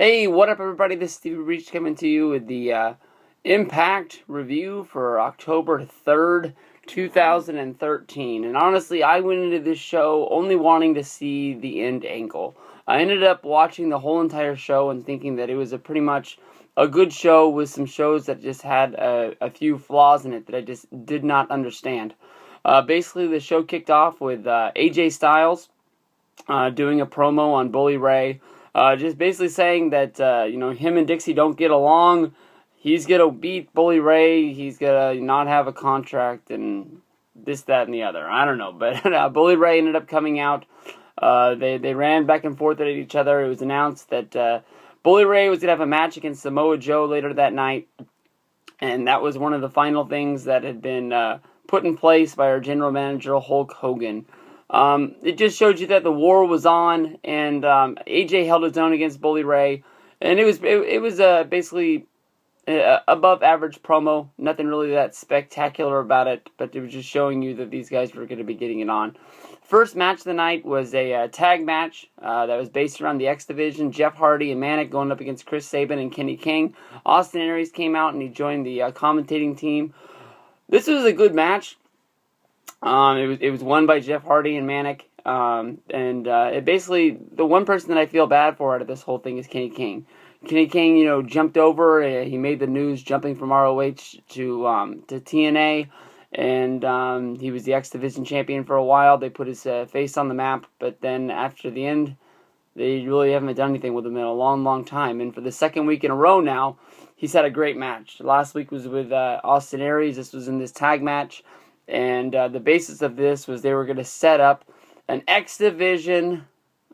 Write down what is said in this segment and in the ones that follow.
Hey, what up, everybody? This is Stevie Breach coming to you with the Impact review for October 3rd, 2013. And honestly, I went into this show only wanting to see the end angle. I ended up watching the whole entire show and thinking that it was pretty much a good show with some shows that just had a few flaws in it that I just did not understand. Basically, the show kicked off with AJ Styles doing a promo on Bully Ray. Just basically saying that, him and Dixie don't get along. He's going to beat Bully Ray. He's going to not have a contract and this, that, and the other. I don't know. But Bully Ray ended up coming out. They ran back and forth at each other. It was announced that Bully Ray was going to have a match against Samoa Joe later that night. And that was one of the final things that had been put in place by our general manager, Hulk Hogan. It just showed you that the war was on, and AJ held his own against Bully Ray, and it was basically above average promo. Nothing really that spectacular about it, but it was just showing you that these guys were going to be getting it on. First match of the night was a tag match that was based around the X Division. Jeff Hardy and Manic going up against Chris Sabin and Kenny King. Austin Aries came out and he joined the commentating team. This was a good match. It was won by Jeff Hardy and Manic, it basically, the one person that I feel bad for out of this whole thing is Kenny King. Kenny King, jumped over. He made the news jumping from ROH to TNA, and he was the X Division champion for a while. They put his face on the map, but then after the end, they really haven't done anything with him in a long, long time. And for the second week in a row now, he's had a great match. Last week was with Austin Aries. This was in this tag match. And the basis of this was they were going to set up an X Division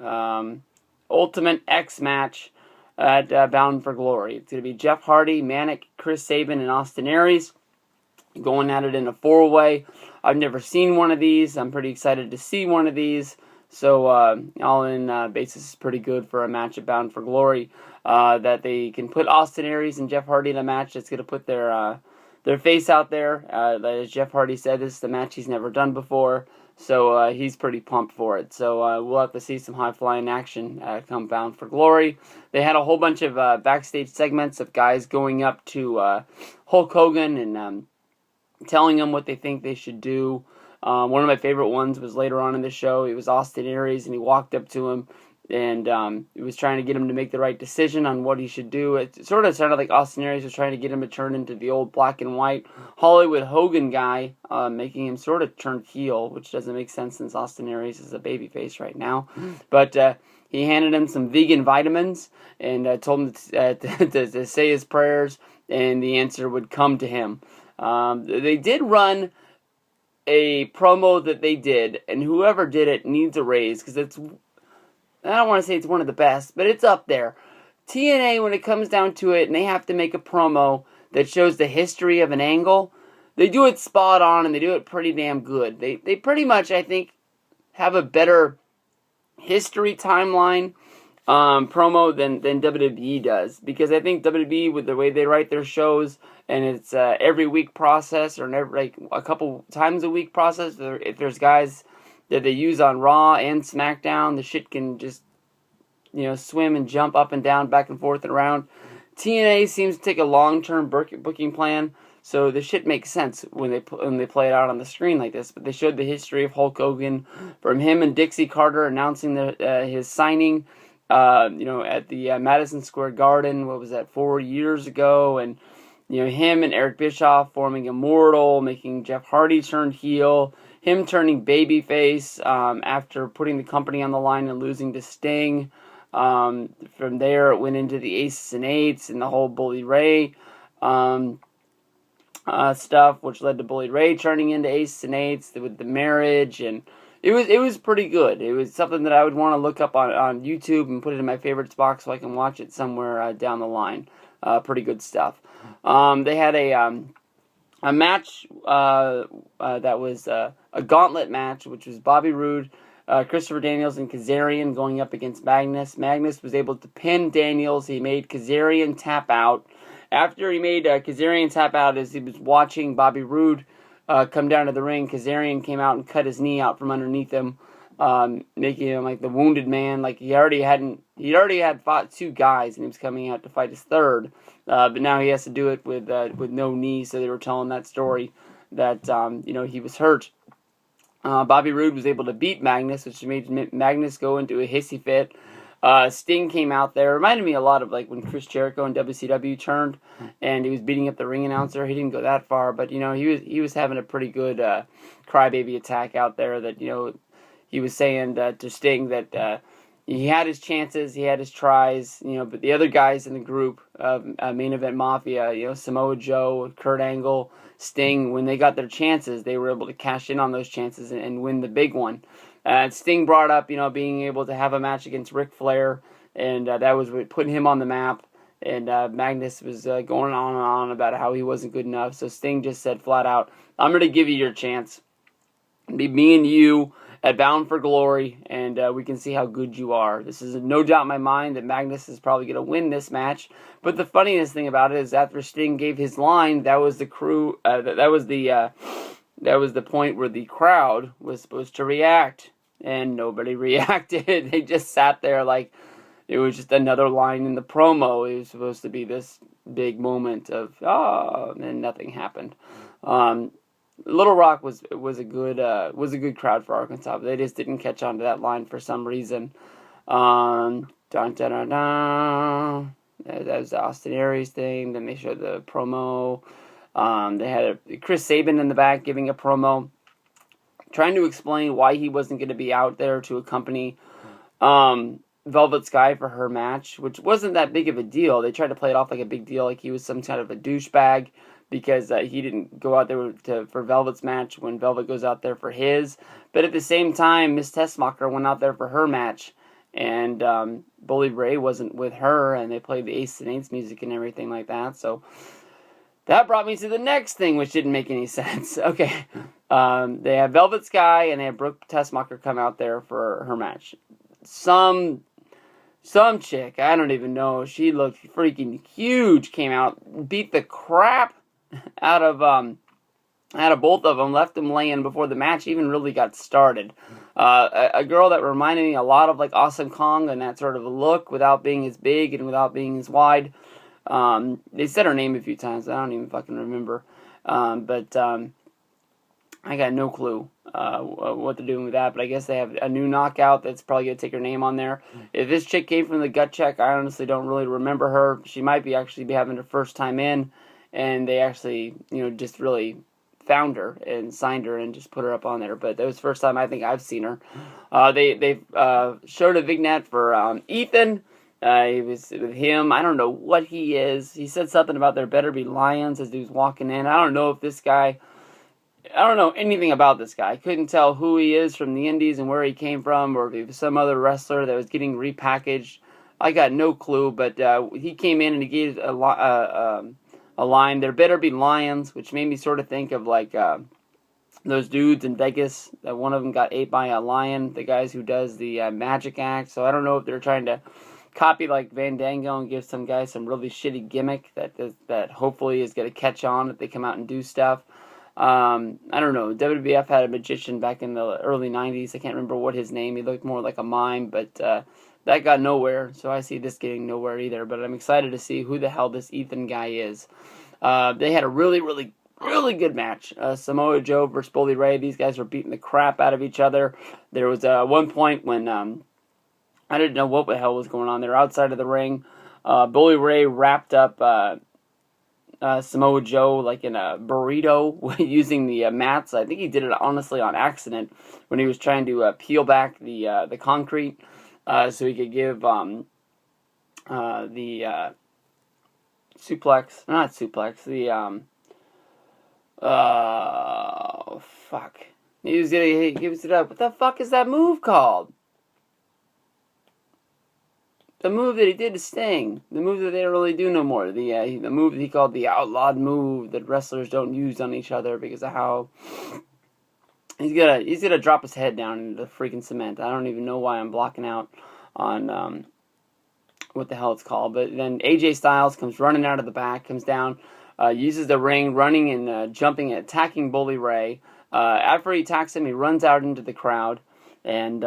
Ultimate X match at Bound for Glory. It's going to be Jeff Hardy, Manic, Chris Sabin, and Austin Aries going at it in a four-way. I've never seen one of these. I'm pretty excited to see one of these. So all in basis is pretty good for a match at Bound for Glory. That they can put Austin Aries and Jeff Hardy in a match that's going to put their face out there. As Jeff Hardy said, this is the match he's never done before, so he's pretty pumped for it. So we'll have to see some high-flying action come Bound for Glory. They had a whole bunch of backstage segments of guys going up to Hulk Hogan and telling him what they think they should do. One of my favorite ones was later on in the show. It was Austin Aries, and he walked up to him, and he was trying to get him to make the right decision on what he should do. It sort of sounded like Austin Aries was trying to get him to turn into the old black and white Hollywood Hogan guy, making him sort of turn heel, which doesn't make sense since Austin Aries is a babyface right now. But he handed him some vegan vitamins and told him to say his prayers, and the answer would come to him. They did run a promo that they did, and whoever did it needs a raise, because I don't want to say it's one of the best, but it's up there. TNA, when it comes down to it, and they have to make a promo that shows the history of an angle, they do it spot on, and they do it pretty damn good. They pretty much, I think, have a better history timeline promo than WWE does. Because I think WWE, with the way they write their shows, and it's every week process, or a couple times a week process, if there's guys that they use on Raw and SmackDown, the shit can just, swim and jump up and down, back and forth and around. TNA seems to take a long-term booking plan, so the shit makes sense when they play it out on the screen like this. But they showed the history of Hulk Hogan, from him and Dixie Carter announcing his signing, at the Madison Square Garden. What was that, 4 years ago? And him and Eric Bischoff forming Immortal, making Jeff Hardy turn heel. Him turning babyface after putting the company on the line and losing to Sting. From there, it went into the Aces and Eights and the whole Bully Ray stuff, which led to Bully Ray turning into Aces and Eights with the marriage, and it was pretty good. It was something that I would want to look up on YouTube and put it in my favorites box so I can watch it somewhere down the line. Pretty good stuff. They had a match that was a Gauntlet match, which was Bobby Roode, Christopher Daniels, and Kazarian going up against Magnus. Magnus was able to pin Daniels. He made Kazarian tap out. After he made Kazarian tap out, as he was watching Bobby Roode come down to the ring, Kazarian came out and cut his knee out from underneath him, making him like the wounded man. Like he already hadn't He already had fought 2 guys, and he was coming out to fight his third. But now he has to do it with no knee. So they were telling that story that he was hurt. Bobby Roode was able to beat Magnus, which made Magnus go into a hissy fit. Sting came out there. It reminded me a lot of like when Chris Jericho in WCW turned, and he was beating up the ring announcer. He didn't go that far, but he was having a pretty good crybaby attack out there. That he was saying to Sting that he had his chances, he had his tries, but the other guys in the group of Main Event Mafia, Samoa Joe, Kurt Angle, Sting, when they got their chances, they were able to cash in on those chances and win the big one. Sting brought up, being able to have a match against Ric Flair, and that was what put him on the map. And Magnus was going on and on about how he wasn't good enough. So Sting just said flat out, "I'm going to give you your chance. It'll be me and you at Bound for Glory, and we can see how good you are." This is no doubt in my mind that Magnus is probably going to win this match. But the funniest thing about it is after Sting gave his line, that was the crew. That was the point where the crowd was supposed to react, and nobody reacted. They just sat there like it was just another line in the promo. It was supposed to be this big moment of and nothing happened. Little Rock was a good crowd for Arkansas, but they just didn't catch on to that line for some reason. Dun, dun, dun, dun. That was the Austin Aries thing. Then they showed the promo. They had Chris Sabin in the back giving a promo, trying to explain why he wasn't going to be out there to accompany Velvet Sky for her match, which wasn't that big of a deal. They tried to play it off like a big deal, like he was some kind of a douchebag, because he didn't go out there for Velvet's match when Velvet goes out there for his. But at the same time, Miss Tessmacher went out there for her match, and Bully Ray wasn't with her, and they played the Ace and Eights music and everything like that. So that brought me to the next thing, which didn't make any sense. Okay, they have Velvet Sky, and they have Brooke Tessmacher come out there for her match. Some chick, I don't even know, she looked freaking huge, came out, beat the crap out of both of them, left them laying before the match even really got started. A girl that reminded me a lot of like Awesome Kong and that sort of a look, without being as big and without being as wide. They said her name a few times, I don't even fucking remember. But I got no clue what they're doing with that, but I guess they have a new knockout that's probably going to take her name on there. If this chick came from the Gut Check, I honestly don't really remember her. She might be actually be having her first time in, and they actually, just really found her and signed her and just put her up on there. But that was the first time I think I've seen her. They showed a vignette for Ethan. He was with him. I don't know what he is. He said something about there better be lions as he was walking in. I don't know if this guy... I don't know anything about this guy. I couldn't tell who he is from the indies and where he came from, or if he was some other wrestler that was getting repackaged. I got no clue, but he came in and he gave a line, "There better be lions," which made me sort of think of like those dudes in Vegas, that one of them got ate by a lion, the guys who does the magic act. So I don't know if they're trying to copy like Van Dango and give some guy some really shitty gimmick that hopefully is going to catch on if they come out and do stuff. I don't know. WWF had a magician back in the early 90s. I can't remember what his name. He looked more like a mime, but that got nowhere. So I see this getting nowhere either. But I'm excited to see who the hell this Ethan guy is. They had a really, really, really good match. Samoa Joe versus Bully Ray. These guys were beating the crap out of each other. There was one point when I didn't know what the hell was going on. They were outside of the ring. Bully Ray wrapped up Samoa Joe like in a burrito using the mats. I think he did it honestly on accident when he was trying to peel back the concrete so he could give the suplex, not suplex, the fuck. He gives it up. What the fuck is that move called? The move that he did to Sting. The move that they don't really do no more. The move that he called the outlawed move that wrestlers don't use on each other because of how he's gonna drop his head down into the freaking cement. I don't even know why I'm blocking out on what the hell it's called. But then AJ Styles comes running out of the back, comes down, uses the ring, running and jumping and attacking Bully Ray. After he attacks him, he runs out into the crowd and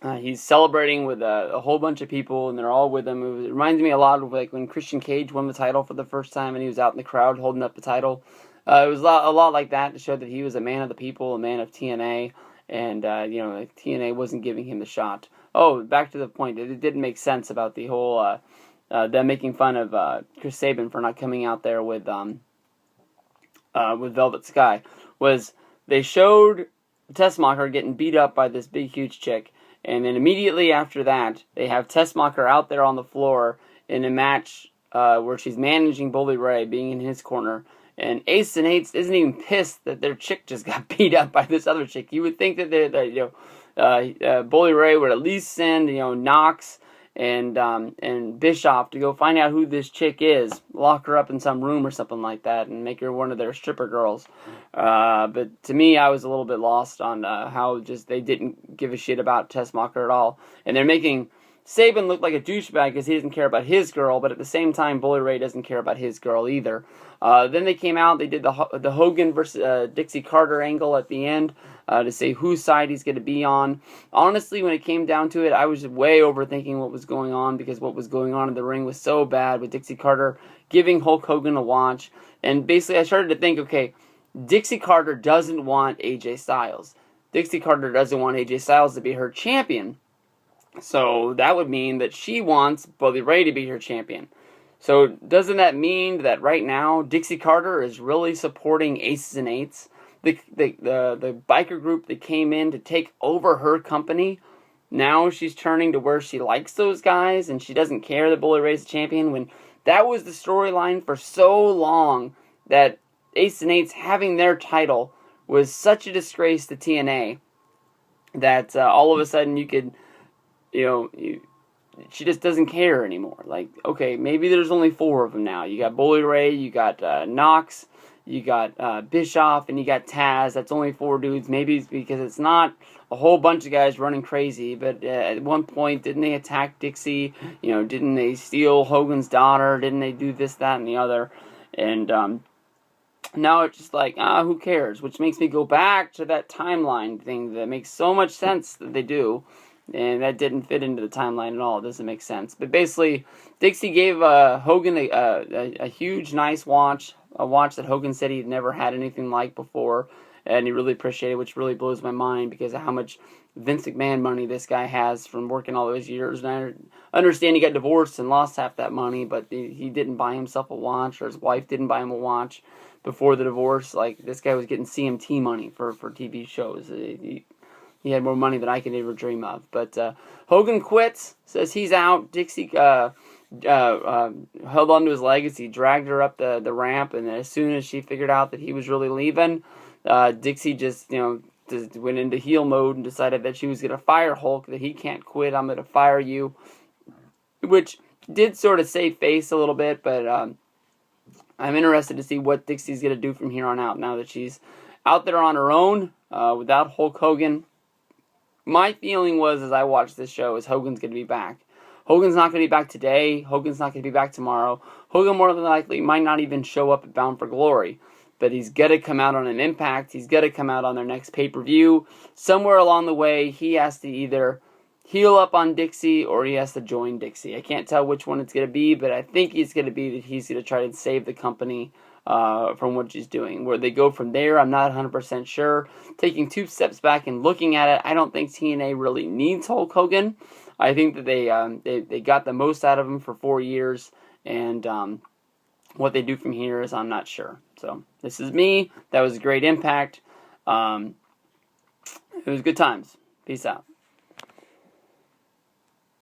He's celebrating with a whole bunch of people, and they're all with him. It reminds me a lot of like when Christian Cage won the title for the first time, and he was out in the crowd holding up the title. It was a lot like that to show that he was a man of the people, a man of TNA, and TNA wasn't giving him the shot. Oh, back to the point. It didn't make sense about the whole them making fun of Chris Sabin for not coming out there with Velvet Sky. Was they showed Tessmacher getting beat up by this big huge chick. And then immediately after that, they have Tessmacher out there on the floor in a match where she's managing Bully Ray, being in his corner. And Ace and Eights isn't even pissed that their chick just got beat up by this other chick. You would think that Bully Ray would at least send Knox and Bischoff to go find out who this chick is, lock her up in some room or something like that, and make her one of their stripper girls. But to me, I was a little bit lost on how just they didn't give a shit about Tessmacher at all. And they're making Sabin look like a douchebag because he doesn't care about his girl, but at the same time, Bully Ray doesn't care about his girl either. Then they came out, they did the Hogan versus Dixie Carter angle at the end to say whose side he's going to be on. Honestly, when it came down to it, I was way overthinking what was going on because what was going on in the ring was so bad with Dixie Carter giving Hulk Hogan a watch. And basically, I started to think, okay, Dixie Carter doesn't want AJ Styles. Dixie Carter doesn't want AJ Styles to be her champion. So that would mean that she wants Bully Ray to be her champion. So doesn't that mean that right now Dixie Carter is really supporting Aces and Eights? The biker group that came in to take over her company, now she's turning to where she likes those guys and she doesn't care that Bully Ray's the champion, when that was the storyline for so long, that Aces and Eights having their title was such a disgrace to TNA that all of a sudden you could, she just doesn't care anymore. Like, okay, maybe there's only 4 of them now. You got Bully Ray, you got Knox, you got Bischoff, and you got Taz. That's only 4 dudes. Maybe it's because it's not a whole bunch of guys running crazy, but at one point, didn't they attack Dixie? Didn't they steal Hogan's daughter? Didn't they do this, that, and the other? And now it's just like, who cares? Which makes me go back to that timeline thing that makes so much sense that they do. And that didn't fit into the timeline at all. It doesn't make sense. But basically, Dixie gave Hogan a huge, nice watch. A watch that Hogan said he'd never had anything like before. And he really appreciated it, which really blows my mind because of how much Vince McMahon money this guy has from working all those years. And I understand he got divorced and lost half that money, but he didn't buy himself a watch, or his wife didn't buy him a watch before the divorce. Like, this guy was getting CMT money for TV shows. He had more money than I could ever dream of. But Hogan quits, says he's out. Dixie held on to his legacy, dragged her up the ramp, and as soon as she figured out that he was really leaving, Dixie just went into heel mode and decided that she was going to fire Hulk, that he can't quit, I'm going to fire you, which did sort of save face a little bit, but I'm interested to see what Dixie's going to do from here on out now that she's out there on her own without Hulk Hogan. My feeling was, as I watched this show, is Hogan's going to be back. Hogan's not going to be back today. Hogan's not going to be back tomorrow. Hogan more than likely might not even show up at Bound for Glory. But he's going to come out on an Impact. He's going to come out on their next pay-per-view. Somewhere along the way, he has to either heal up on Dixie or he has to join Dixie. I can't tell which one it's going to be, but I think it's going to be that he's going to try to save the company from what she's doing. Where they go from there, I'm not 100% sure. Taking 2 steps back and looking at it, I don't think TNA really needs Hulk Hogan. I think that they got the most out of him for 4 years, and what they do from here is I'm not sure. So this is me. That was a great Impact. It was good times. Peace out.